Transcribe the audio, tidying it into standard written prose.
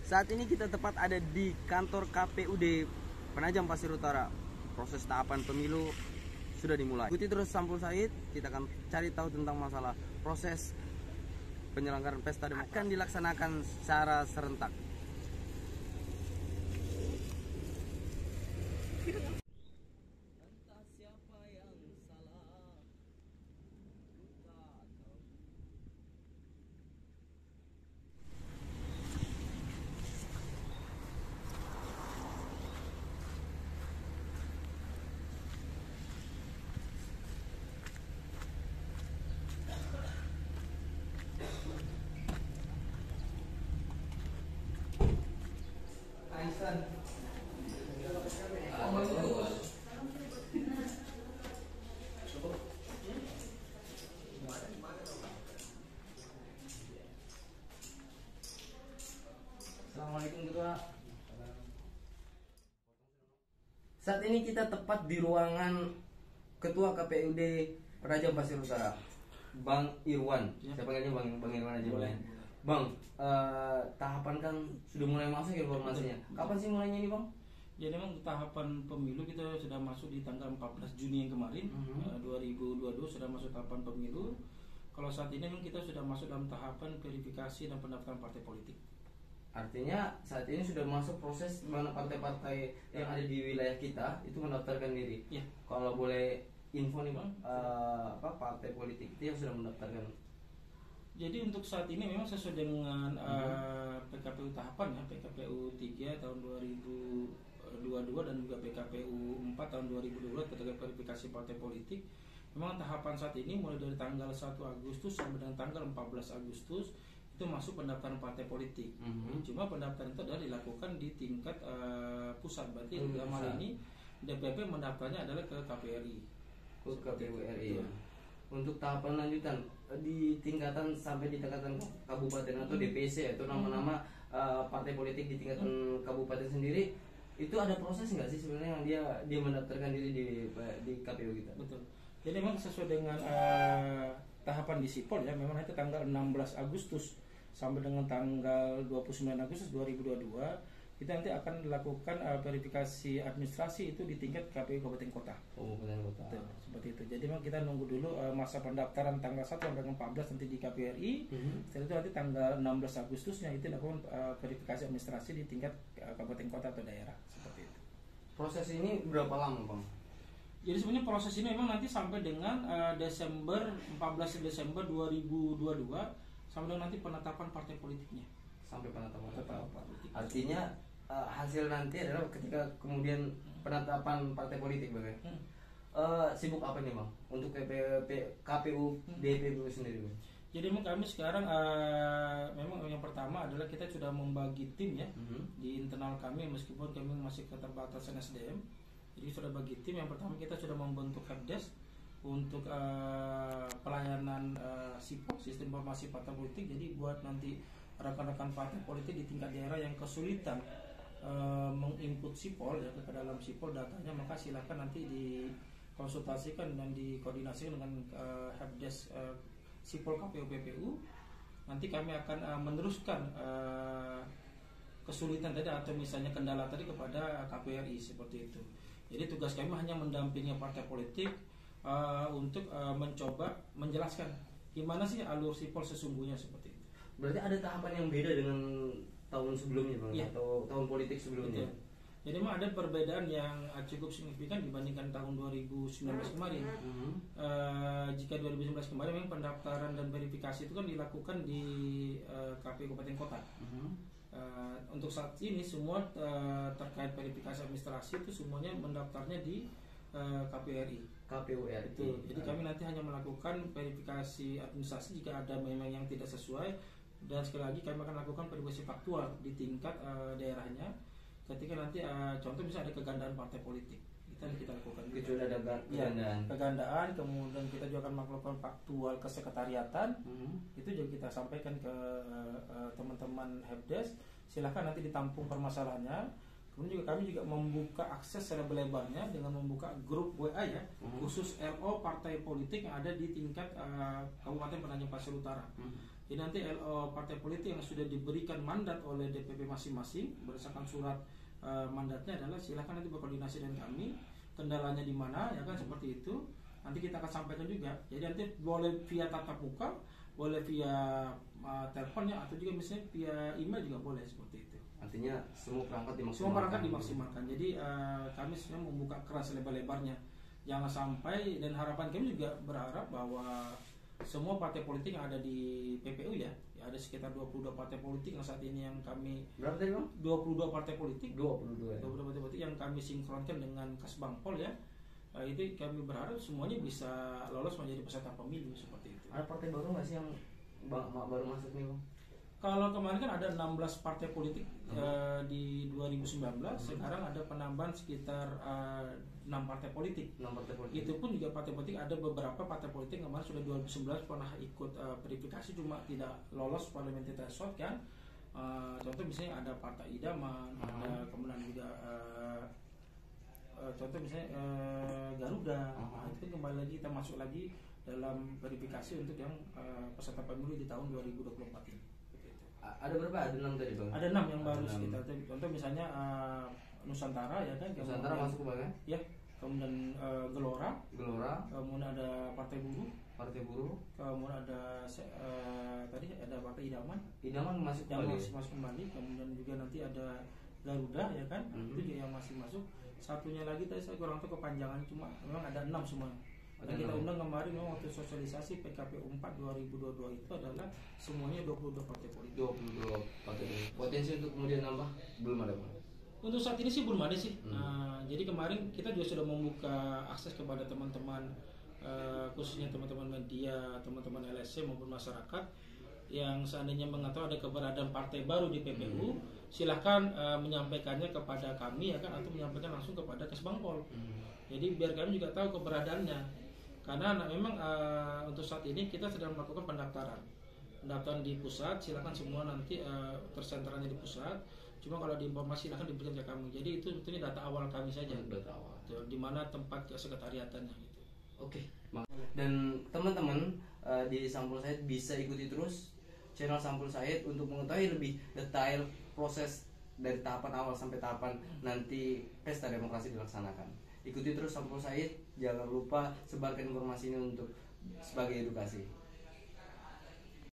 Saat ini kita tepat ada di kantor KPUD Penajam Pasir Utara. Proses tahapan pemilu sudah dimulai. Ikuti terus Sampul Said, kita akan cari tahu tentang masalah proses penyelenggaraan pesta demokrasi akan dilaksanakan secara serentak. Entah siapa yang salah, tak tahu. Aisan. Assalamualaikum Ketua. Saat ini kita tepat di ruangan Ketua KPUD Penajam Pasir Utara, Bang Irwan. Saya panggilnya Bang Irwan aja boleh. Bang, tahapan kan sudah mulai masuk informasinya. Kapan sih mulainya ini, Bang? Jadi memang tahapan pemilu kita sudah masuk di tanggal 14 Juni yang kemarin, 2022 sudah masuk tahapan pemilu. Kalau saat ini memang kita sudah masuk dalam tahapan verifikasi dan pendaftaran partai politik. Artinya saat ini sudah masuk proses di mana partai-partai yang ada di wilayah kita itu mendaftarkan diri. Ya. Kalau boleh info nih, Bang, partai politik itu yang sudah mendaftarkan. Jadi untuk saat ini memang sesuai dengan PKPU tahapan ya, PKPU 3 tahun 2022 dan juga PKPU 4 tahun 2022 terkait verifikasi partai politik. Memang tahapan saat ini mulai dari tanggal 1 Agustus sampai dengan tanggal 14 Agustus itu masuk pendaftaran partai politik. Cuma pendaftaran itu adalah dilakukan di tingkat pusat. Berarti dalam hal ini DPP mendaftarnya adalah ke KPRI. Ke KPU RI. Ya. Untuk tahapan lanjutan di tingkatan sampai di tingkatan kabupaten atau DPC atau nama-nama partai politik di tingkatan kabupaten sendiri itu ada proses nggak sih sebenarnya yang dia mendaftarkan diri di KPU kita? Betul. Jadi memang sesuai dengan tahapan di Sipol ya, memang itu tanggal 16 Agustus sampai dengan tanggal 29 Agustus 2022 kita nanti akan melakukan verifikasi administrasi itu di tingkat KPU Kabupaten Kota. Kabupaten Kota. Betul, seperti itu. Jadi memang kita nunggu dulu masa pendaftaran tanggal 1 sampai dengan 14 nanti di KPRI. Setelah itu nanti tanggal 16 Agustusnya itu dilakukan verifikasi administrasi di tingkat kabupaten kota atau daerah, seperti itu. Proses ini berapa lama, Bang? Jadi sebenarnya proses ini memang nanti sampai dengan 14 Desember 2022 sampai dengan nanti penetapan partai politiknya. Sampai penetapan politik. Artinya hasil nanti adalah ketika kemudian penetapan partai politik, Bang. Sibuk apa nih, Bang, untuk KPU DPP sendiri, Bang? Jadi memang kami sekarang memang yang pertama adalah kita sudah membagi tim ya di internal kami, meskipun kami masih keterbatasan SDM. Jadi sudah bagi tim. Yang pertama kita sudah membentuk helpdesk untuk pelayanan SIPO, sistem informasi partai politik. Jadi buat nanti rekan-rekan partai politik di tingkat daerah yang kesulitan menginput SIPOL ya, ke dalam SIPOL datanya, maka silahkan nanti dikonsultasikan dan dikoordinasikan dengan helpdesk SIPOL KPU PPU. Nanti kami akan meneruskan kesulitan tadi atau misalnya kendala tadi kepada KPRI, seperti itu. Jadi tugas kami hanya mendampingi partai politik untuk mencoba menjelaskan gimana sih alur SIPOL sesungguhnya, seperti itu. Berarti ada tahapan yang beda dengan tahun sebelumnya, Bang, ya, atau tahun politik sebelumnya. Betul. Jadi memang ada perbedaan yang cukup signifikan dibandingkan tahun 2019 kemarin. Jika 2019 kemarin memang pendaftaran dan verifikasi itu kan dilakukan di KPU Kabupaten Kota. Untuk saat ini semua terkait verifikasi administrasi itu semuanya mendaftarnya di KPRI. KPU RI. Itu. Jadi kami nanti hanya melakukan verifikasi administrasi jika ada memang yang tidak sesuai, dan sekali lagi kami akan lakukan verifikasi faktual di tingkat daerahnya. Ketika nanti contoh bisa ada kegandaan partai politik, kita lakukan. Itu sudah ada kegandaan, kemudian kita juga akan melakukan faktual kesekretariatan. Itu juga kita sampaikan ke teman-teman helpdesk. Silahkan nanti ditampung permasalahannya. Kemudian juga kami juga membuka akses selebar-lebarnya dengan membuka grup WA ya, khusus LO partai politik yang ada di tingkat Kabupaten Penajam Pasir Utara. Jadi nanti partai politik yang sudah diberikan mandat oleh DPP masing-masing berdasarkan surat mandatnya adalah silahkan nanti berkoordinasi dengan kami, kendalanya di mana ya kan, seperti itu. Nanti kita akan sampaikan juga. Jadi nanti boleh via tatap muka, boleh via telepon ya, atau juga misalnya via email juga boleh, seperti itu. Artinya semua perangkat dimaksimalkan. Semua perangkat dimaksimalkan. Jadi kami sebenarnya membuka keras lebar-lebarnya. Jangan sampai, dan harapan kami juga berharap bahwa semua partai politik yang ada di PPU ya ada sekitar 22 partai politik yang saat ini yang kami, berapa tadi Bang? 22 partai politik. 22 ya. 22 partai politik yang kami sinkronkan dengan Kasbangpol ya. Itu kami berharap semuanya bisa lolos menjadi peserta pemilu, seperti itu. Ada partai baru nggak sih yang baru masuk nih Bang? Kalau kemarin kan ada 16 partai politik di 2019, sekarang ada penambahan sekitar 6 partai politik. 6 partai politik. Itu pun juga partai politik, ada beberapa partai politik kemarin sudah 2019 pernah ikut verifikasi cuma tidak lolos parliamentary threshold kan. Contoh misalnya ada Partai Idaman, ada kemudian juga contoh misalnya Garuda. Itu kembali lagi kita masuk lagi dalam verifikasi untuk yang peserta pemilu di tahun 2024 ini. Ada berapa? Ada 6 tadi Bang? Ada 6 yang baru kita. Contoh misalnya Nusantara ya kan. Nusantara masuk ke mana? Ya. Kemudian Gelora. Kemudian ada Partai Buruh. Kemudian ada tadi ada Partai Idaman. Masuk kembali. Masuk kembali. Kemudian juga nanti ada Garuda ya kan. Itu juga yang masih masuk. Satunya lagi tadi saya kurang tahu kepanjangan, cuma memang ada 6 semua. Dan kita undang kemarin memang waktu sosialisasi PKPU 4 2022 itu adalah semuanya 22 partai politik. 22 partai politik. Potensi untuk kemudian nambah belum ada Bang? Untuk saat ini sih belum ada sih. Jadi kemarin kita juga sudah membuka akses kepada teman-teman, khususnya teman-teman media, teman-teman LSC maupun masyarakat yang seandainya mengetahui ada keberadaan partai baru di PPU, silahkan menyampaikannya kepada kami ya kan, atau menyampaikan langsung kepada Kasbangpol. Jadi biar kami juga tahu keberadaannya. Karena memang untuk saat ini kita sedang melakukan pendaftaran di pusat. Silakan semua nanti tersentralnya di pusat. Cuma kalau diinformasi silahkan diberikan ke kami. Jadi itu sebetulnya data awal kami saja. Data awal. Di mana tempat sekretariatannya gitu. Oke. Dan teman-teman di Sampul Said bisa ikuti terus channel Sampul Said untuk mengetahui lebih detail proses dari tahapan awal sampai tahapan nanti pesta demokrasi dilaksanakan. Ikuti terus Sampul Said, jangan lupa sebarkan informasi ini untuk sebagai edukasi.